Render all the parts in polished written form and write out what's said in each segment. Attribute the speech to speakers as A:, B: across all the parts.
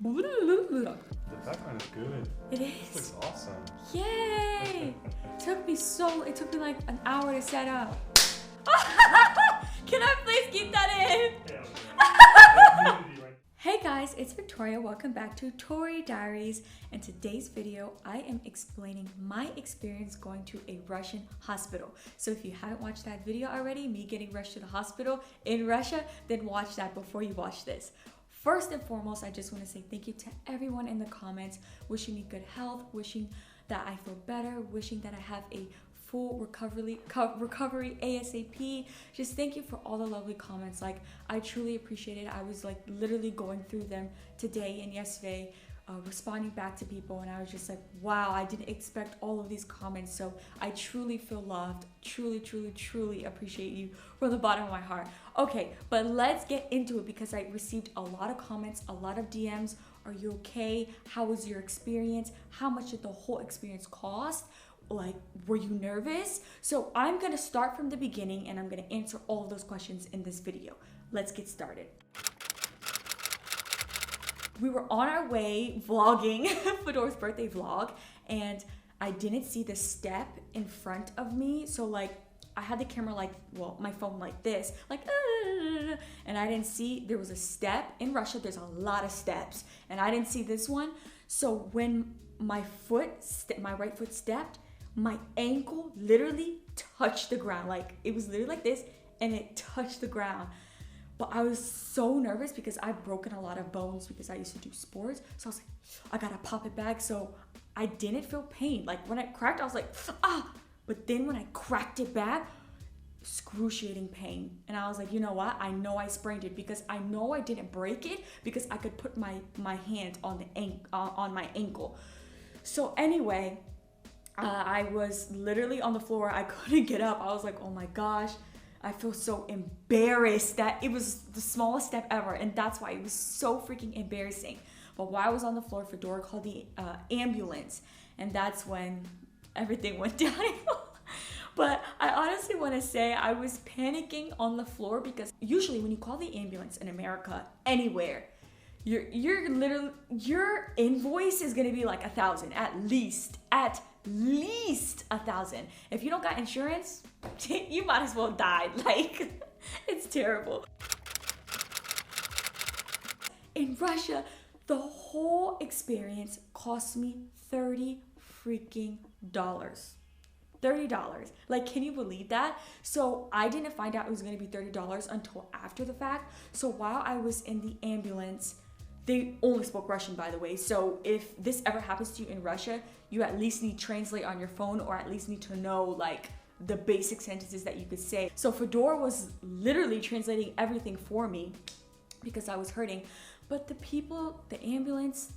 A: The background is good.
B: It is.
A: This looks awesome.
B: Yay! It took me like an hour to set up. Can I please keep that in? Hey guys, it's Victoria. Welcome back to Tori Diaries. In today's video, I am explaining my experience going to a Russian hospital. So if you haven't watched that video already, me getting rushed to the hospital in Russia, then watch that before you watch this. First and foremost, I just want to say thank you to everyone in the comments wishing me good health, wishing that I feel better, wishing that I have a full recovery ASAP. Just thank you for all the lovely comments. Like, I truly appreciate it. I was like literally going through them today and yesterday, responding back to people, and I was just like, wow, I didn't expect all of these comments. So I truly feel loved. Truly appreciate you from the bottom of my heart. Okay, but let's get into it because I received a lot of comments, a lot of DMs. Are you okay? How was your experience? How much did the whole experience cost? Like, were you nervous? So I'm gonna start from the beginning and I'm gonna answer all of those questions in this video. Let's get started. We were on our way vlogging Fedor's birthday vlog, and I didn't see the step in front of me. So like, I had the camera like, well, my phone like this, like, and I didn't see there was a step. In Russia, there's a lot of steps, and I didn't see this one. So when my right foot stepped, my ankle literally touched the ground. Like, it was literally like this, and it touched the ground. But I was so nervous because I've broken a lot of bones because I used to do sports. So I was like, I gotta pop it back. So I didn't feel pain. Like, when I cracked, I was like, ah. But then when I cracked it back, excruciating pain. And I was like, you know what? I know I sprained it because I know I didn't break it because I could put my hand on my ankle. So anyway, I was literally on the floor. I couldn't get up. I was like, oh my gosh. I feel so embarrassed that it was the smallest step ever, and that's why it was so freaking embarrassing. But while I was on the floor, Fedor called the ambulance, and that's when everything went downhill. But I honestly want to say I was panicking on the floor because usually when you call the ambulance in America, anywhere, your invoice is gonna be like 1,000 at least 1,000. If you don't got insurance, you might as well die. Like, it's terrible. In Russia, the whole experience cost me $30 freaking dollars. $30. Like, can you believe that? So I didn't find out it was gonna be $30 until after the fact. So while I was in the ambulance, they only spoke Russian, by the way. So if this ever happens to you in Russia, you at least need Translate on your phone, or at least need to know like the basic sentences that you could say. So Fedor was literally translating everything for me because I was hurting. But the people in the ambulance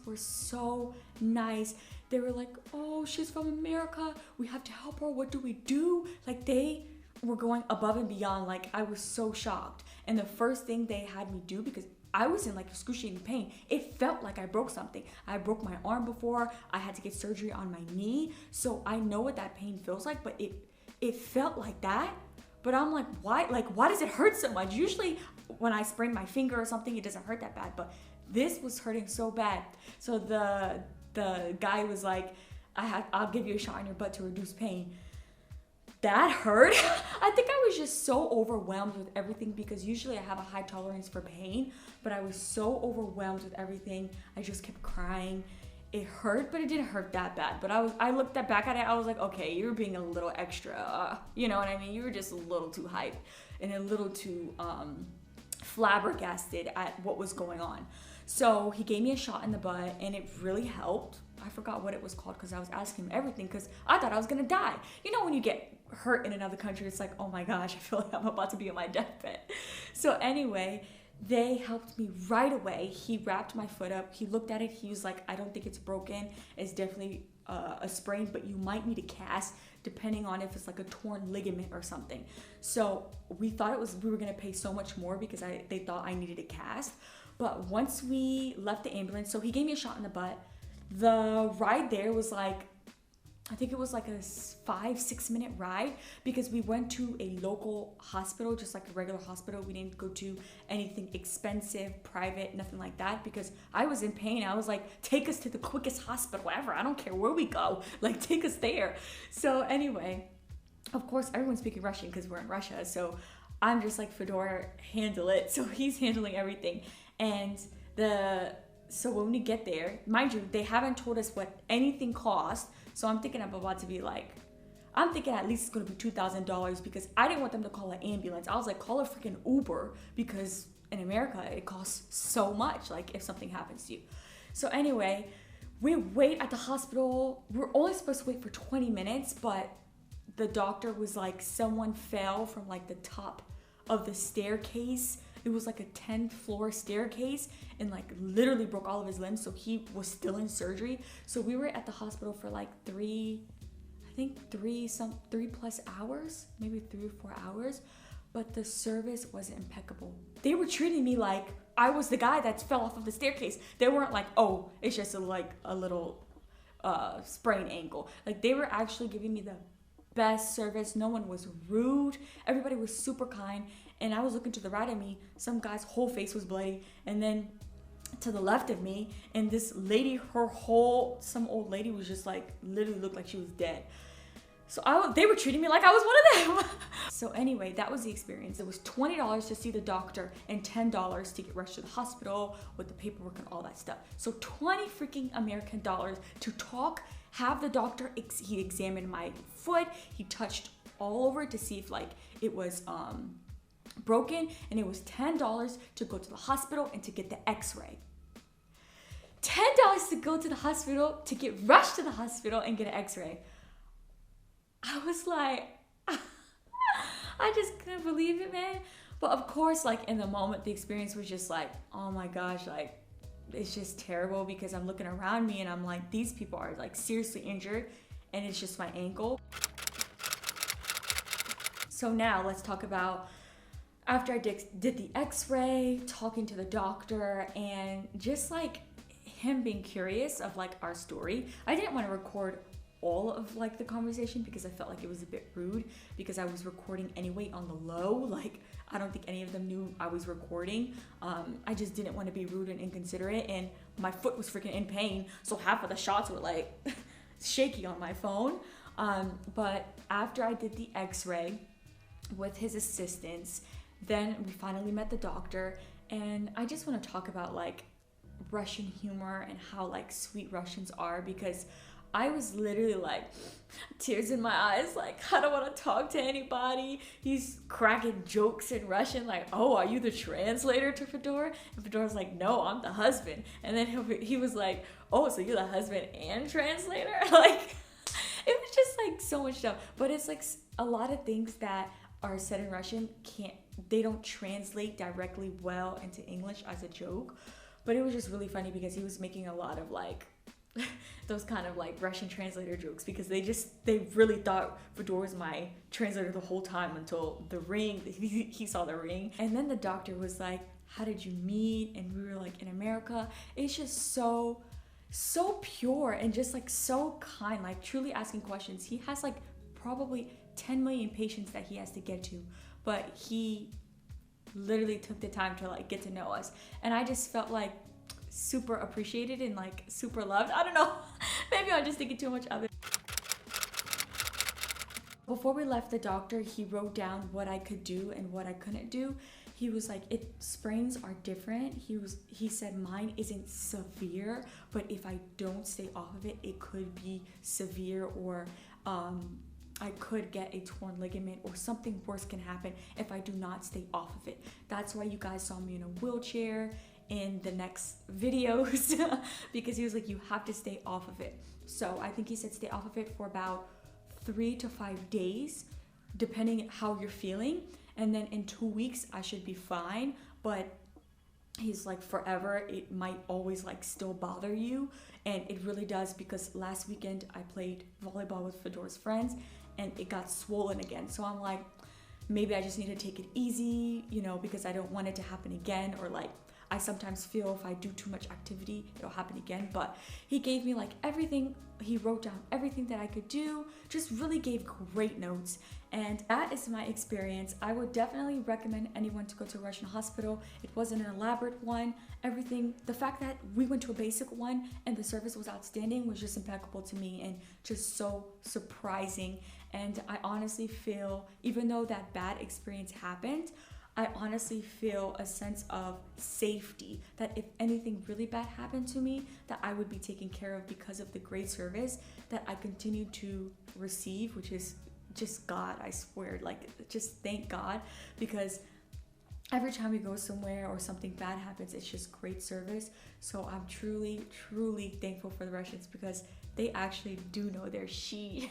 B: were so nice. They were like, oh, she's from America. We have to help her. What do we do? Like, they were going above and beyond. Like, I was so shocked. And the first thing they had me do, because I was in like excruciating pain. It felt like I broke something. I broke my arm before. I had to get surgery on my knee. So I know what that pain feels like, but it felt like that. But I'm like, why? Like, why does it hurt so much? Usually when I sprain my finger or something, it doesn't hurt that bad, but this was hurting so bad. So the guy was like, I'll give you a shot in your butt to reduce pain. That hurt. I think I was just so overwhelmed with everything because usually I have a high tolerance for pain, but I was so overwhelmed with everything. I just kept crying. It hurt, but it didn't hurt that bad. But I looked back at it, I was like, okay, you were being a little extra, you know what I mean? You were just a little too hyped and a little too flabbergasted at what was going on. So he gave me a shot in the butt and it really helped. I forgot what it was called because I was asking him everything because I thought I was gonna die. You know, when you get hurt in another country, it's like, oh my gosh, I feel like I'm about to be on my deathbed. So anyway, they helped me right away. He wrapped my foot up. He looked at it. He was like, I don't think it's broken. It's definitely a sprain, but you might need a cast depending on if it's like a torn ligament or something. So we thought we were gonna pay so much more because they thought I needed a cast. But once we left the ambulance, so he gave me a shot in the butt. The ride there was like I think it was like a 5-6 minute ride, because we went to a local hospital, just like a regular hospital. We didn't go to anything expensive, private, nothing like that, because I was in pain. I was like, take us to the quickest hospital ever. I don't care where we go. Like, take us there. So anyway, of course, everyone's speaking Russian because we're in Russia. So I'm just like, Fedor, handle it. So he's handling everything. And so when we get there, mind you, they haven't told us what anything cost. So I'm thinking I'm about to be like, I'm thinking at least it's going to be $2,000, because I didn't want them to call an ambulance. I was like, call a freaking Uber, because in America, it costs so much, like if something happens to you. So anyway, we wait at the hospital. We're only supposed to wait for 20 minutes, but the doctor was like, someone fell from like the top of the staircase. It was like a 10th floor staircase, and like literally broke all of his limbs. So he was still in surgery. So we were at the hospital for like 3+ hours, maybe 3 or 4 hours. But the service was impeccable. They were treating me like I was the guy that fell off of the staircase. They weren't like, oh, it's just a little sprained ankle. Like, they were actually giving me the best service. No one was rude. Everybody was super kind. And I was looking to the right of me, some guy's whole face was bloody. And then to the left of me, and this lady, some old lady was just like, literally looked like she was dead. So they were treating me like I was one of them. So anyway, that was the experience. It was $20 to see the doctor and $10 to get rushed to the hospital with the paperwork and all that stuff. So 20 freaking American dollars to talk, have the doctor, he examined my foot. He touched all over it to see if like it was broken, and it was $10 to go to the hospital and to get the x-ray. $10 to go to the hospital, to get rushed to the hospital and get an x-ray. I was like, I just couldn't believe it, man. But of course, like in the moment, the experience was just like, oh my gosh, like it's just terrible, because I'm looking around me and I'm like, these people are like seriously injured, and it's just my ankle. So now let's talk about after I did the x-ray, talking to the doctor, and just like him being curious of like our story. I didn't want to record all of like the conversation, because I felt like it was a bit rude, because I was recording anyway on the low. Like, I don't think any of them knew I was recording. I just didn't want to be rude and inconsiderate, and my foot was freaking in pain, so half of the shots were like shaky on my phone. But after I did the x-ray with his assistance, then we finally met the doctor, and I just want to talk about like Russian humor and how like sweet Russians are, because I was literally like, tears in my eyes, like I don't want to talk to anybody. He's cracking jokes in Russian, like, oh, are you the translator to Fedor? And Fedor's like, no, I'm the husband. And then he was like, oh, so you're the husband and translator? Like, it was just like so much stuff. But it's like a lot of things that are said in Russian they don't translate directly well into English as a joke. But it was just really funny, because he was making a lot of like those kind of like Russian translator jokes, because they really thought Fedor was my translator the whole time, until the ring, he saw the ring. And then the doctor was like, how did you meet? And we were like, in America. It's just so pure, and just like so kind, like truly asking questions. He has like probably 10 million patients that he has to get to, but he literally took the time to like get to know us. And I just felt like super appreciated and like super loved. I don't know, maybe I'm just thinking too much of it. Before we left the doctor, he wrote down what I could do and what I couldn't do. He was like, sprains are different. He said mine isn't severe, but if I don't stay off of it, it could be severe, or I could get a torn ligament, or something worse can happen if I do not stay off of it. That's why you guys saw me in a wheelchair in the next videos, because he was like, you have to stay off of it. So I think he said stay off of it for about 3 to 5 days, depending how you're feeling. And then in 2 weeks, I should be fine. But he's like, forever, it might always like still bother you. And it really does, because last weekend I played volleyball with Fedor's friends, and it got swollen again. So I'm like, maybe I just need to take it easy, because I don't want it to happen again, or like, I sometimes feel if I do too much activity, it'll happen again. But he gave me like everything. He wrote down everything that I could do, just really gave great notes. And that is my experience. I would definitely recommend anyone to go to a Russian hospital. It wasn't an elaborate one. Everything, the fact that we went to a basic one and the service was outstanding was just impeccable to me and just so surprising. And I honestly feel, even though that bad experience happened, I honestly feel a sense of safety that if anything really bad happened to me, that I would be taken care of because of the great service that I continue to receive, which is just God, I swear. Like, just thank God, because every time we go somewhere or something bad happens, it's just great service. So I'm truly, truly thankful for the Russians because they actually do know their shit.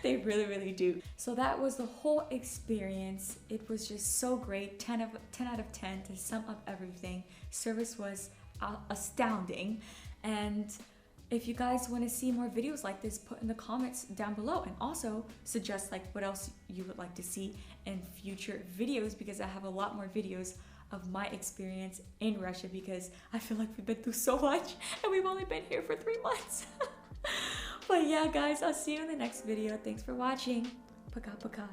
B: They really, really do. So that was the whole experience. It was just so great. 10 out of 10 to sum up everything. Service was astounding. And if you guys want to see more videos like this, put in the comments down below, and also suggest like what else you would like to see in future videos, because I have a lot more videos of my experience in Russia, because I feel like we've been through so much and we've only been here for 3 months. But yeah, guys, I'll see you in the next video. Thanks for watching. Пока-пока.